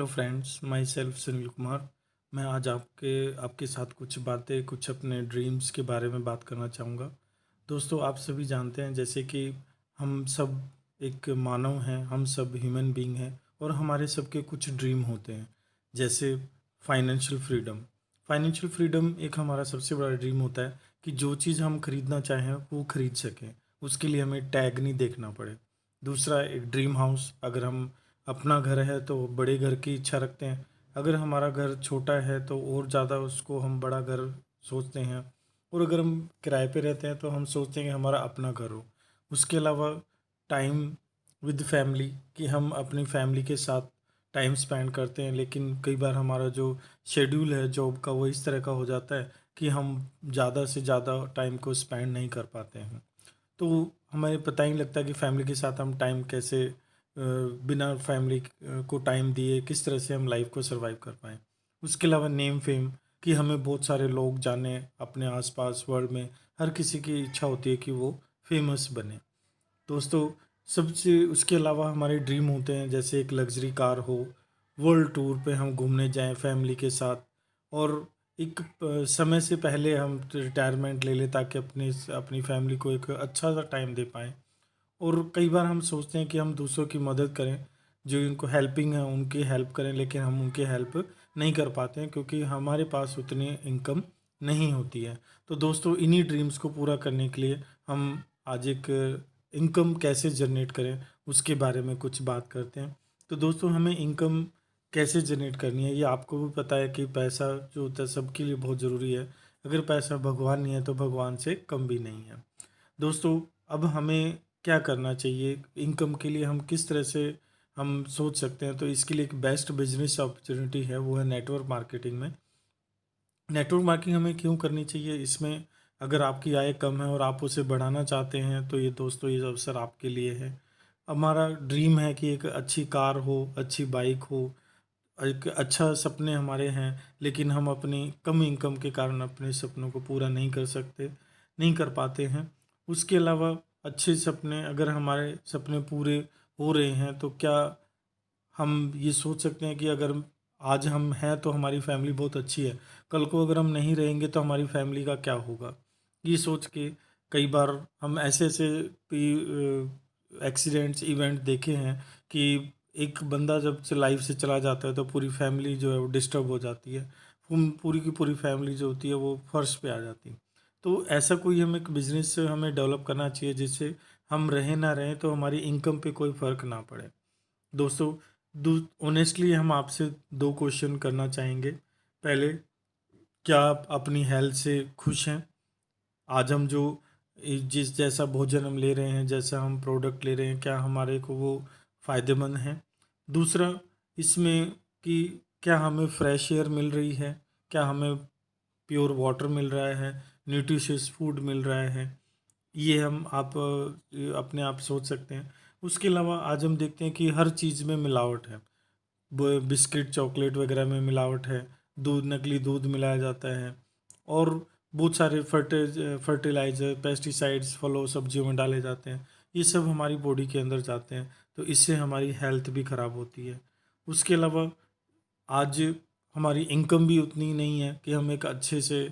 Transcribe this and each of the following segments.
Friends, my self Sunil Kumar. मैं आज आपके साथ कुछ बातें, कुछ अपने ड्रीम्स के बारे में बात करना चाहूँगा। दोस्तों, आप सभी जानते हैं जैसे कि हम सब एक मानव हैं, हम सब ह्यूमन बीइंग हैं और हमारे सबके कुछ ड्रीम होते हैं। जैसे फाइनेंशियल फ्रीडम। फाइनेंशियल फ्रीडम एक हमारा सबसे बड़ा ड्रीम होता है कि जो चीज़ हम खरीदना चाहें वो खरीद सकें, उसके लिए हमें टैग नहीं देखना पड़े। दूसरा, एक ड्रीम हाउस। अगर हम अपना घर है तो बड़े घर की इच्छा रखते हैं, अगर हमारा घर छोटा है तो और ज़्यादा उसको हम बड़ा घर सोचते हैं, और अगर हम किराए पे रहते हैं तो हम सोचते हैं कि हमारा अपना घर हो। उसके अलावा टाइम विद फैमिली, कि हम अपनी फैमिली के साथ टाइम स्पेंड करते हैं, लेकिन कई बार हमारा जो शेड्यूल है जॉब का वो इस तरह का हो जाता है कि हम ज़्यादा से ज़्यादा टाइम को स्पेंड नहीं कर पाते हैं। तो हमें पता ही नहीं लगता कि फैमिली के साथ हम टाइम कैसे बिना फैमिली को टाइम दिए किस तरह से हम लाइफ को सरवाइव कर पाएँ। उसके अलावा नेम फेम, कि हमें बहुत सारे लोग जाने अपने आसपास वर्ल्ड में। हर किसी की इच्छा होती है कि वो फेमस बने। दोस्तों, सबसे उसके अलावा हमारे ड्रीम होते हैं जैसे एक लग्जरी कार हो, वर्ल्ड टूर पे हम घूमने जाएं फैमिली के साथ, और एक समय से पहले हम रिटायरमेंट ले लें ताकि अपनी फैमिली को एक अच्छा सा टाइम दे पाएँ। और कई बार हम सोचते हैं कि हम दूसरों की मदद करें, जो इनको हेल्पिंग है उनकी हेल्प करें, लेकिन हम उनकी हेल्प नहीं कर पाते हैं क्योंकि हमारे पास उतनी इनकम नहीं होती है। तो दोस्तों, इन्हीं ड्रीम्स को पूरा करने के लिए हम आज एक इनकम कैसे जनरेट करें उसके बारे में कुछ बात करते हैं। तो दोस्तों, हमें इनकम कैसे जनरेट करनी है ये आपको भी पता है कि पैसा जो होता है सबके लिए बहुत ज़रूरी है। अगर पैसा भगवान नहीं है तो भगवान से कम भी नहीं है। दोस्तों, अब हमें क्या करना चाहिए इनकम के लिए, हम किस तरह से हम सोच सकते हैं, तो इसके लिए एक बेस्ट बिजनेस अपॉर्चुनिटी है, वो है नेटवर्क मार्केटिंग में। नेटवर्क मार्केटिंग हमें क्यों करनी चाहिए, इसमें अगर आपकी आय कम है और आप उसे बढ़ाना चाहते हैं तो ये दोस्तों ये अवसर आपके लिए है। हमारा ड्रीम है कि एक अच्छी कार हो, अच्छी बाइक हो, एक अच्छा सपने हमारे हैं, लेकिन हम अपनी कम इनकम के कारण अपने सपनों को पूरा नहीं कर सकते, नहीं कर पाते हैं। उसके अलावा अच्छे सपने, अगर हमारे सपने पूरे हो रहे हैं तो क्या हम ये सोच सकते हैं कि अगर आज हम हैं तो हमारी फैमिली बहुत अच्छी है, कल को अगर हम नहीं रहेंगे तो हमारी फैमिली का क्या होगा। ये सोच के कई बार हम ऐसे ऐसे एक्सीडेंट्स इवेंट देखे हैं कि एक बंदा जब से लाइफ से चला जाता है तो पूरी फैमिली जो है वो डिस्टर्ब हो जाती है। पूरी की पूरी फैमिली जो होती है वो फर्श पे आ जाती है। तो ऐसा कोई हम एक बिजनेस हमें डेवलप करना चाहिए जिससे हम रहें ना रहें तो हमारी इनकम पे कोई फ़र्क ना पड़े। दोस्तों, ऑनेस्टली हम आपसे दो क्वेश्चन करना चाहेंगे। पहले, क्या आप अपनी हेल्थ से खुश हैं? आज हम जो जिस जैसा भोजन हम ले रहे हैं, जैसा हम प्रोडक्ट ले रहे हैं, क्या हमारे को वो फ़ायदेमंद है? दूसरा, इसमें कि क्या हमें फ्रेश एयर मिल रही है, क्या हमें प्योर वाटर मिल रहा है, न्यूट्रिशियस फूड मिल रहा है, ये अपने आप सोच सकते हैं। उसके अलावा आज हम देखते हैं कि हर चीज़ में मिलावट है। बिस्किट चॉकलेट वगैरह में मिलावट है, दूध नकली दूध मिलाया जाता है, और बहुत सारे फर्टिलाइज़र पेस्टिसाइड्स फलों सब्जियों में डाले जाते हैं। ये सब हमारी बॉडी के अंदर जाते हैं, तो इससे हमारी हेल्थ भी ख़राब होती है। उसके अलावा आज हमारी इनकम भी उतनी नहीं है कि हम एक अच्छे से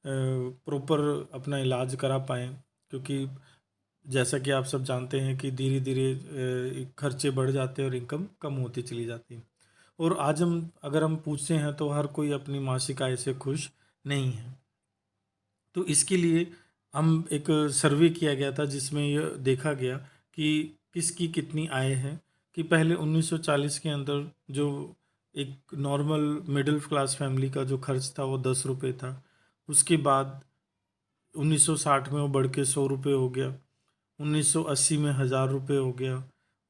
प्रॉपर अपना इलाज करा पाएँ, क्योंकि जैसा कि आप सब जानते हैं कि धीरे धीरे खर्चे बढ़ जाते हैं और इनकम कम होती चली जाती है। और आज हम अगर हम पूछते हैं तो हर कोई अपनी मासिक आय से खुश नहीं है। तो इसके लिए हम एक सर्वे किया गया था जिसमें यह देखा गया कि किसकी कितनी आय है। कि पहले 1940 के अंदर जो एक नॉर्मल मिडिल क्लास फैमिली का जो खर्च था वो 10 रुपये था। उसके बाद 1960 में वो बढ़ के 100 रुपये हो गया। 1980 में 1000 रुपये हो गया।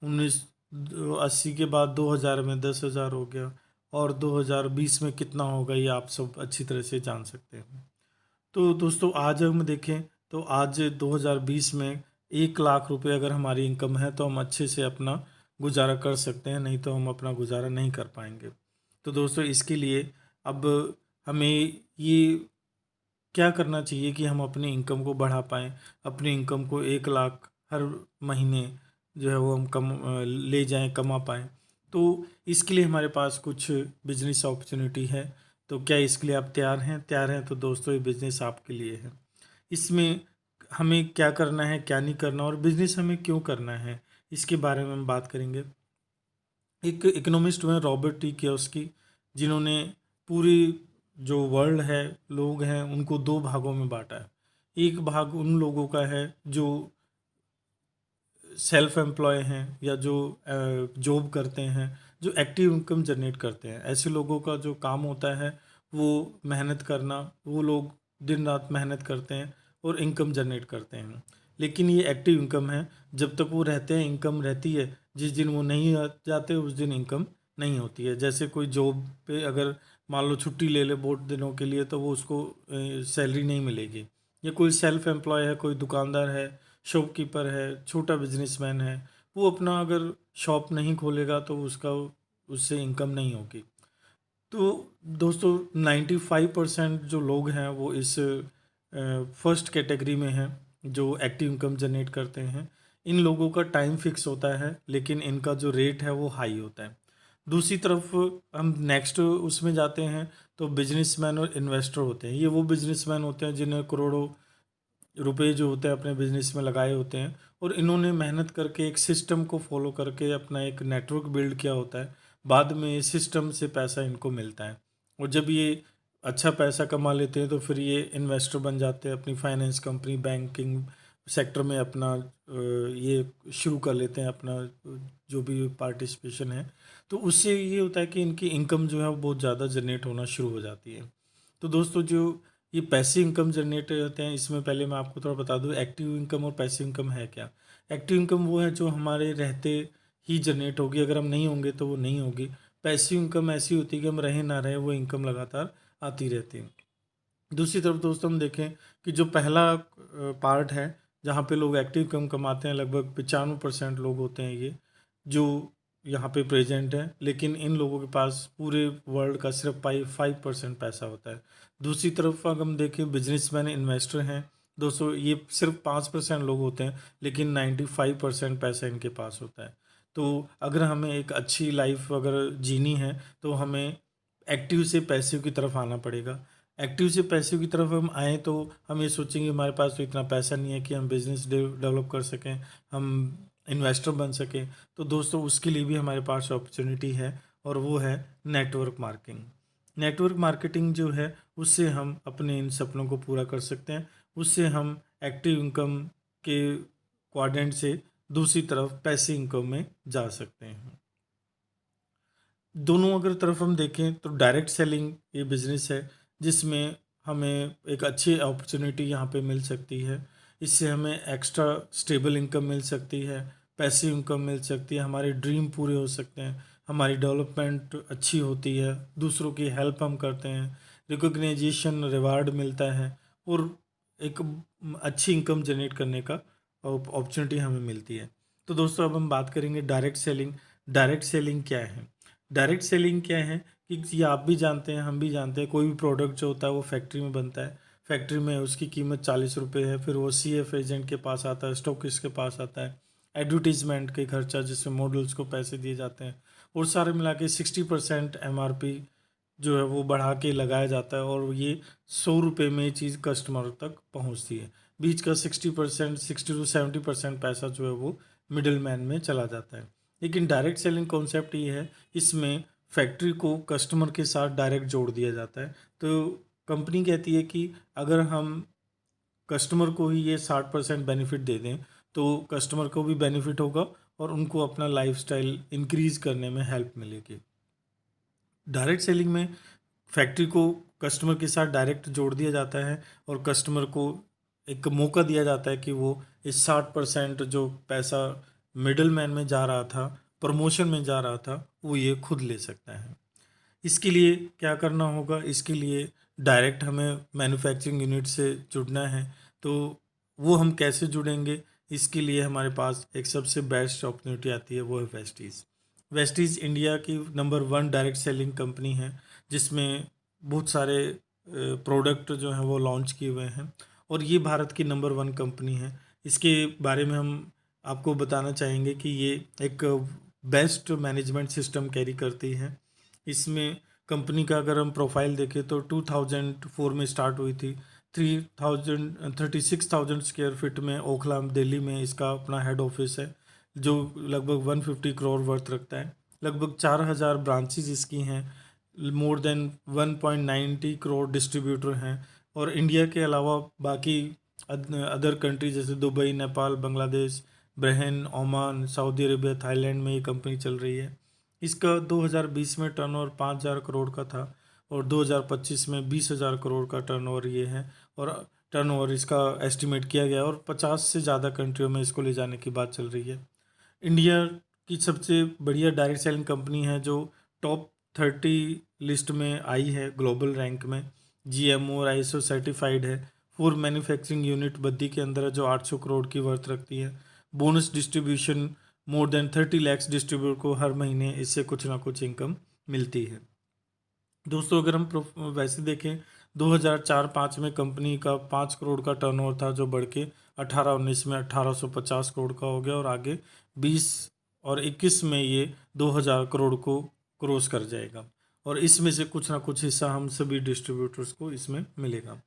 1980 के बाद 2000 में 10,000 हो गया। और 2020 में कितना होगा ये आप सब अच्छी तरह से जान सकते हैं। तो दोस्तों, आज हम देखें तो आज 2020 में 1 लाख रुपए अगर हमारी इनकम है तो हम अच्छे से अपना गुजारा कर सकते हैं, नहीं तो हम अपना गुजारा नहीं कर पाएंगे। तो दोस्तों, इसके लिए अब हमें ये क्या करना चाहिए कि हम अपनी इनकम को बढ़ा पाएँ, अपनी इनकम को 1 लाख हर महीने जो है वो हम ले जाएँ, कमा पाएँ। तो इसके लिए हमारे पास कुछ बिजनेस अपॉर्चुनिटी है। तो क्या इसके लिए आप तैयार हैं? तैयार हैं तो दोस्तों ये बिजनेस आपके लिए है। इसमें हमें क्या करना है, क्या नहीं करना, और बिजनेस हमें क्यों करना है, इसके बारे में हम बात करेंगे। एक इकोनॉमिस्ट हुए रॉबर्ट टी कियोस्की, जिन्होंने पूरी जो वर्ल्ड है, लोग हैं, उनको दो भागों में बांटा है। एक भाग उन लोगों का है जो सेल्फ एम्प्लॉय हैं या जो जॉब करते हैं, जो एक्टिव इनकम जनरेट करते हैं। ऐसे लोगों का जो काम होता है वो मेहनत करना, वो लोग दिन रात मेहनत करते हैं और इनकम जनरेट करते हैं। लेकिन ये एक्टिव इनकम है, जब तक वो रहते हैं इनकम रहती है, जिस दिन वो नहीं जाते उस दिन इनकम नहीं होती है। जैसे कोई जॉब पे अगर मान लो छुट्टी ले ले बहुत दिनों के लिए, तो वो उसको सैलरी नहीं मिलेगी। या कोई सेल्फ एम्प्लॉय है, कोई दुकानदार है, शॉपकीपर है, छोटा बिजनेसमैन है, वो अपना अगर शॉप नहीं खोलेगा तो उसका उससे इनकम नहीं होगी। तो दोस्तों 95% जो लोग हैं वो इस फर्स्ट कैटेगरी में हैं, जो एक्टिव इनकम जनरेट करते हैं। इन लोगों का टाइम फिक्स होता है, लेकिन इनका जो रेट है वो हाई होता है। दूसरी तरफ हम नेक्स्ट उसमें जाते हैं, तो बिजनेसमैन और इन्वेस्टर होते हैं। ये वो बिजनेसमैन होते हैं जिन्हें करोड़ों रुपए जो होते हैं अपने बिजनेस में लगाए होते हैं, और इन्होंने मेहनत करके एक सिस्टम को फॉलो करके अपना एक नेटवर्क बिल्ड किया होता है। बाद में इस सिस्टम से पैसा इनको मिलता है, और जब ये अच्छा पैसा कमा लेते हैं तो फिर ये इन्वेस्टर बन जाते हैं, अपनी फाइनेंस कंपनी, बैंकिंग सेक्टर में अपना ये शुरू कर लेते हैं अपना जो भी पार्टिसिपेशन है। तो उससे ये होता है कि इनकी इनकम जो है वो बहुत ज़्यादा जनरेट होना शुरू हो जाती है। तो दोस्तों जो ये पैसिव इनकम जनरेट होते हैं, इसमें पहले मैं आपको थोड़ा बता दूं एक्टिव इनकम और पैसिव इनकम है क्या। एक्टिव इनकम वो है जो हमारे रहते ही जनरेट होगी, अगर हम नहीं होंगे तो वो नहीं होगी। पैसिव इनकम ऐसी होती है कि हम रहे ना रहे वो इनकम लगातार आती रहती है। दूसरी तरफ दोस्तों हम देखें कि जो पहला पार्ट है जहाँ पे लोग एक्टिव इनकम कमाते हैं, लगभग 95% लोग होते हैं ये जो यहाँ पे प्रेजेंट है, लेकिन इन लोगों के पास पूरे वर्ल्ड का सिर्फ 5% पैसा होता है। दूसरी तरफ अगर हम देखें बिजनेसमैन इन्वेस्टर हैं दोस्तों, ये सिर्फ 5% लोग होते हैं, लेकिन 95% पैसा इनके पास होता है। तो अगर हमें एक अच्छी लाइफ अगर जीनी है तो हमें एक्टिव से पैसिव की तरफ आना पड़ेगा। एक्टिव से पैसिव की तरफ हम आएँ तो हम ये सोचेंगे हमारे पास तो इतना पैसा नहीं है कि हम बिज़नेस डेवलप कर सकें, हम इन्वेस्टर बन सकें। तो दोस्तों उसके लिए भी हमारे पास अपॉर्चुनिटी है, और वो है नेटवर्क मार्केटिंग। नेटवर्क मार्केटिंग जो है उससे हम अपने इन सपनों को पूरा कर सकते हैं। उससे हम एक्टिव इनकम के क्वाड्रेंट से दूसरी तरफ पैसिव इनकम में जा सकते हैं। दोनों अगर तरफ हम देखें तो डायरेक्ट सेलिंग ये बिज़नेस है जिसमें हमें एक अच्छी अपॉर्चुनिटी यहाँ पे मिल सकती है। इससे हमें एक्स्ट्रा स्टेबल इनकम मिल सकती है, पैसिव इनकम मिल सकती है, हमारे ड्रीम पूरे हो सकते हैं, हमारी डेवलपमेंट अच्छी होती है, दूसरों की हेल्प हम करते हैं, रिकॉग्नाइजेशन रिवार्ड मिलता है, और एक अच्छी इनकम जनरेट करने का अपॉर्चुनिटी हमें मिलती है। तो दोस्तों अब हम बात करेंगे डायरेक्ट सेलिंग। डायरेक्ट सेलिंग क्या है? डायरेक्ट सेलिंग क्या है कि ये आप भी जानते हैं, हम भी जानते हैं, कोई भी प्रोडक्ट जो होता है वो फैक्ट्री में बनता है। फैक्ट्री में उसकी कीमत 40 रुपये है, फिर वो सीएफ एजेंट के पास आता है, स्टॉकिस्ट के पास आता है, एडवर्टीजमेंट के खर्चा जिसमें मॉडल्स को पैसे दिए जाते हैं, और सारे मिला के 60% एमआरपी जो है वो बढ़ा के लगाया जाता है, और ये 100 रुपये में ये चीज़ कस्टमर तक पहुंचती है। बीच का 60%, 60 to 70% पैसा जो है वो मिडिल मैन में चला जाता है। लेकिन डायरेक्ट सेलिंग कॉन्सेप्ट ये है, इसमें फैक्ट्री को कस्टमर के साथ डायरेक्ट जोड़ दिया जाता है। तो कंपनी कहती है कि अगर हम कस्टमर को ही ये 60% बेनिफिट दे दें तो कस्टमर को भी बेनिफिट होगा और उनको अपना लाइफस्टाइल इंक्रीज करने में हेल्प मिलेगी। डायरेक्ट सेलिंग में फैक्ट्री को कस्टमर के साथ डायरेक्ट जोड़ दिया जाता है, और कस्टमर को एक मौका दिया जाता है कि वो इस 60% जो पैसा मिडल मैन में जा रहा था, प्रमोशन में जा रहा था, वो ये खुद ले सकता है। इसके लिए क्या करना होगा? इसके लिए डायरेक्ट हमें मैन्युफैक्चरिंग यूनिट से जुड़ना है। तो वो हम कैसे जुड़ेंगे? इसके लिए हमारे पास एक सबसे बेस्ट अपॉर्चुनिटी आती है, वो है वेस्टीज़। वेस्टीज़ इंडिया की नंबर 1 डायरेक्ट सेलिंग कंपनी है, जिसमें बहुत सारे प्रोडक्ट जो हैं वो लॉन्च किए हुए हैं, और ये भारत की नंबर 1 कंपनी है। इसके बारे में हम आपको बताना चाहेंगे कि ये एक बेस्ट मैनेजमेंट सिस्टम कैरी करती है। इसमें कंपनी का अगर हम प्रोफाइल देखें तो 2004 में स्टार्ट हुई थी। 36,000 स्क्वायर फीट में ओखला दिल्ली में इसका अपना हेड ऑफिस है, जो लगभग 150 करोड़ वर्थ रखता है। लगभग 4,000 ब्रांचेज इसकी हैं, मोर देन 1.90 करोड़ डिस्ट्रीब्यूटर हैं। और इंडिया के अलावा बाकी अदर कंट्री जैसे Dubai, Nepal, Bangladesh, Bahrain, Oman, Saudi Arabia, Thailand में ये कंपनी चल रही है। इसका 2020 में टर्नओवर 5,000 करोड़ का था और 2025 में 20,000 करोड़ का टर्नओवर ये है। और टर्नओवर इसका एस्टिमेट किया गया और 50 से ज़्यादा कंट्रियों में इसको ले जाने की बात चल रही है। इंडिया की सबसे बढ़िया डायरेक्ट सेलिंग कंपनी है जो टॉप 30 लिस्ट में आई है ग्लोबल रैंक में। जीएमओ और आईएसओ सर्टिफाइड है। फूड मैन्युफैक्चरिंग यूनिट बद्दी के अंदर है जो 800 करोड़ की वर्थ रखती है। Bonus distribution more than 30 lakhs distributor को हर महीने इससे कुछ ना कुछ इनकम मिलती है। दोस्तों अगर हम वैसे देखें 2004-05 में कंपनी का 5 करोड़ का टर्नओवर था, जो बढ़ के 18-19 में 1850 करोड़ का हो गया और आगे 20 और 21 में ये 2000 करोड़ को क्रॉस कर जाएगा। और इसमें से कुछ ना कुछ हिस्सा हम सभी डिस्ट्रीब्यूटर्स को इसमें मिलेगा।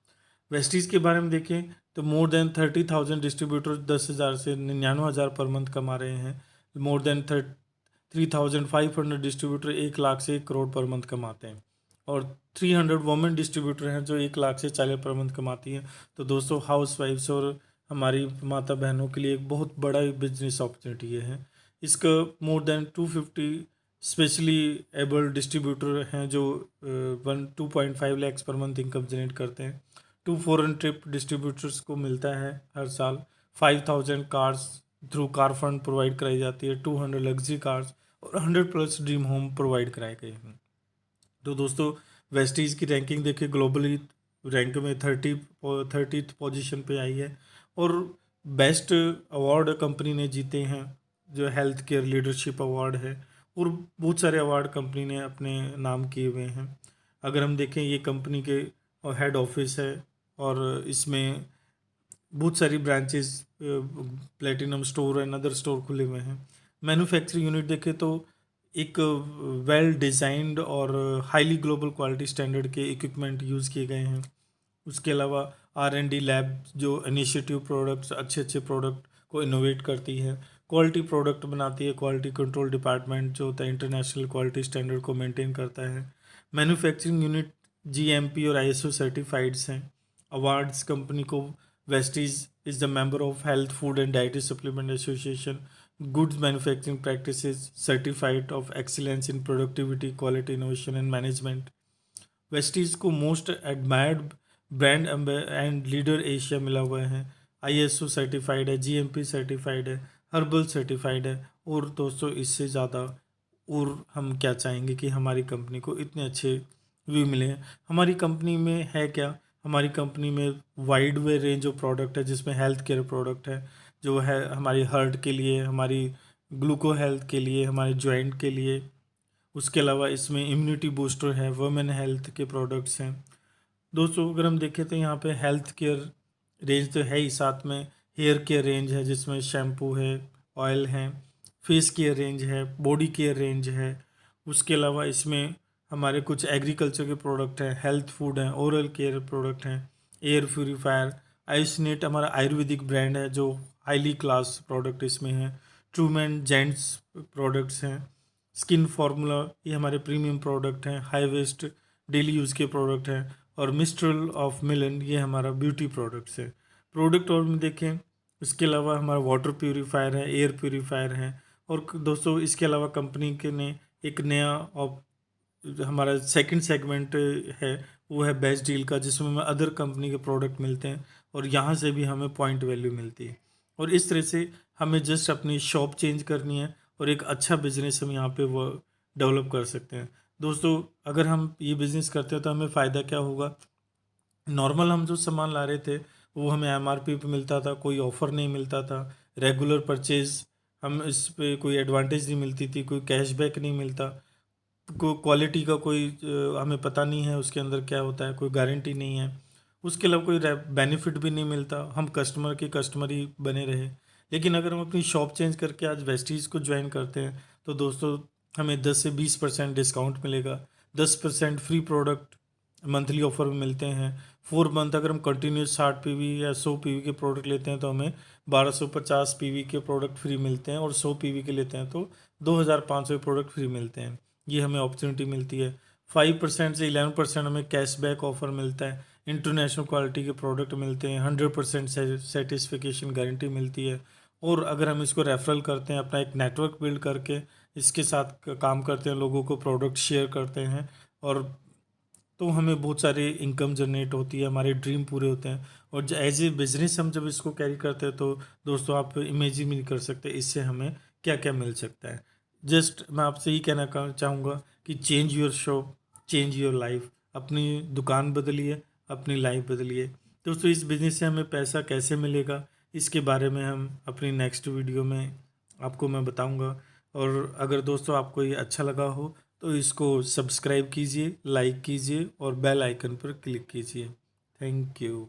वेस्टीज़ के बारे में देखें तो मोर देन 30,000 डिस्ट्रीब्यूटर 10,000 से 99,000 पर मंथ कमा रहे हैं। मोर देन 3,500 डिस्ट्रीब्यूटर 1 लाख से 1 करोड़ पर मंथ कमाते हैं। और 300 वुमेन डिस्ट्रीब्यूटर हैं जो 1 लाख से 40 पर मंथ कमाती हैं। तो दोस्तों हाउस वाइफ्स और हमारी माता बहनों के लिए एक बहुत बड़ा बिजनेस अपॉर्चुनिटी ये है। इसका more than 250 specially abled distributor हैं जो 2.5 lakhs per month income generate करते हैं। 2 फॉरेन ट्रिप डिस्ट्रीब्यूटर्स को मिलता है हर साल। 5,000 cars through car fund provide कराई जाती है। 200 लग्जरी कार्स और 100+ ड्रीम होम प्रोवाइड कराए गए हैं। तो दोस्तों वेस्टीज की रैंकिंग देखिए ग्लोबली रैंक में 30th पोजीशन पे आई है। और बेस्ट अवार्ड कंपनी ने जीते हैं जो हेल्थ केयर लीडरशिप अवार्ड है। और बहुत सारे अवार्ड कंपनी ने अपने नाम किए हुए हैं। अगर हम देखें ये कंपनी के हेड ऑफिस है और इसमें बहुत सारी branches, platinum store and other store खुले हुए हैं। मैन्युफैक्चरिंग यूनिट देखें तो एक वेल डिज़ाइंड और हाईली ग्लोबल क्वालिटी स्टैंडर्ड के इक्विपमेंट यूज़ किए गए हैं। उसके अलावा R&D लैब जो इनिशिएटिव प्रोडक्ट्स, अच्छे अच्छे प्रोडक्ट को इनोवेट करती है। क्वालिटी प्रोडक्ट बनाती है। क्वालिटी कंट्रोल डिपार्टमेंट जो होता है इंटरनेशनल क्वालिटी स्टैंडर्ड को मेंटेन करता है। मैन्युफैक्चरिंग यूनिट GMP और ISO सर्टिफाइड्स हैं। अवार्ड्स कंपनी को Vestige is the member of health food and dietary supplement association, goods manufacturing practices, certified of excellence in productivity, quality, innovation and management. Vestige को most admired brand and leader Asia मिला हुआ है। ISO certified है, GMP certified है, herbal certified है। और दोस्तों इससे ज़्यादा और हम क्या चाहेंगे कि हमारी कंपनी को इतने अच्छे व्यू मिले हैं। हमारी कंपनी में है क्या, हमारी कंपनी में wide way range of product है जिसमें हेल्थ केयर प्रोडक्ट है जो है हमारी हार्ट के लिए, हमारी ग्लूको हेल्थ के लिए, हमारे जॉइंट के लिए। उसके अलावा इसमें इम्यूनिटी बूस्टर है, वुमेन हेल्थ के प्रोडक्ट्स हैं। दोस्तों अगर हम देखें तो यहाँ पे हेल्थ केयर रेंज तो है ही, साथ में हेयर केयर रेंज है जिसमें शैम्पू है, ऑयल है, फेस केयर रेंज है, बॉडी केयर रेंज है। उसके अलावा इसमें हमारे कुछ एग्रीकल्चर के प्रोडक्ट हैं, हेल्थ फूड हैं, ओरल केयर प्रोडक्ट हैं, एयर प्यूरीफायर, आयुषनेट हमारा आयुर्वेदिक ब्रांड है जो हाईली क्लास प्रोडक्ट इसमें है। ट्रूमैन जेंट्स प्रोडक्ट्स हैं। स्किन फार्मूला ये हमारे प्रीमियम प्रोडक्ट हैं। हाई वेस्ट डेली यूज़ के प्रोडक्ट हैं। और मिस्ट्रल ऑफ मिलन ये हमारा ब्यूटी प्रोडक्ट्स है। प्रोडक्ट और में देखें इसके अलावा हमारा वाटर प्यूरीफायर है, एयर प्यूरीफायर है। और दोस्तों इसके अलावा कंपनी के ने एक नया हमारा सेकंड सेगमेंट है, वो है बेस्ट डील का, जिसमें हमें अदर कंपनी के प्रोडक्ट मिलते हैं और यहाँ से भी हमें पॉइंट वैल्यू मिलती है। और इस तरह से हमें जस्ट अपनी शॉप चेंज करनी है और एक अच्छा बिजनेस हम यहाँ पे वो डेवलप कर सकते हैं। दोस्तों अगर हम ये बिज़नेस करते हैं तो हमें फ़ायदा क्या होगा। नॉर्मल हम जो सामान ला रहे थे वो हमें MRP पे मिलता था, कोई ऑफ़र नहीं मिलता था। रेगुलर परचेज हम इस पे कोई एडवांटेज नहीं मिलती थी, कोई कैशबैक नहीं मिलता, क्वालिटी का कोई हमें पता नहीं है उसके अंदर क्या होता है, कोई गारंटी नहीं है। उसके अलावा कोई बेनिफिट भी नहीं मिलता, हम कस्टमर के कस्टमर ही बने रहे। लेकिन अगर हम अपनी शॉप चेंज करके आज वेस्टीज़ को ज्वाइन करते हैं तो दोस्तों हमें 10 से 20% डिस्काउंट मिलेगा, 10% फ्री प्रोडक्ट मंथली ऑफर में मिलते हैं। 4 मंथ अगर हम कंटिन्यूस 60 पीवी या 100 पीवी के प्रोडक्ट लेते हैं तो हमें 1250 पीवी के प्रोडक्ट फ्री मिलते हैं, और 100 पीवी के लेते हैं तो 2500 प्रोडक्ट फ्री मिलते हैं। ये हमें अपॉर्चुनिटी मिलती है। 5% से 11% हमें कैशबैक ऑफर मिलता है। इंटरनेशनल क्वालिटी के प्रोडक्ट मिलते हैं। 100% सेटिस्फिकेशन गारंटी मिलती है। और अगर हम इसको रेफरल करते हैं, अपना एक नेटवर्क बिल्ड करके इसके साथ काम करते हैं, लोगों को प्रोडक्ट शेयर करते हैं, और तो हमें बहुत सारे इनकम जनरेट होती है, हमारे ड्रीम पूरे होते हैं। और एज ए बिजनेस हम जब इसको कैरी करते हैं तो दोस्तों आप इमेजिन भी नहीं कर सकते इससे हमें क्या क्या मिल सकता है। जस्ट मैं आपसे यही कहना चाहूँगा कि change your shop, change your life. अपनी दुकान बदलिए, अपनी लाइफ बदलिए। दोस्तों इस बिज़नेस से हमें पैसा कैसे मिलेगा, इसके बारे में हम अपनी नेक्स्ट वीडियो में आपको मैं बताऊंगा। और अगर दोस्तों आपको ये अच्छा लगा हो तो इसको सब्सक्राइब कीजिए, लाइक कीजिए और बेल आइकन पर क्लिक कीजिए। Thank you.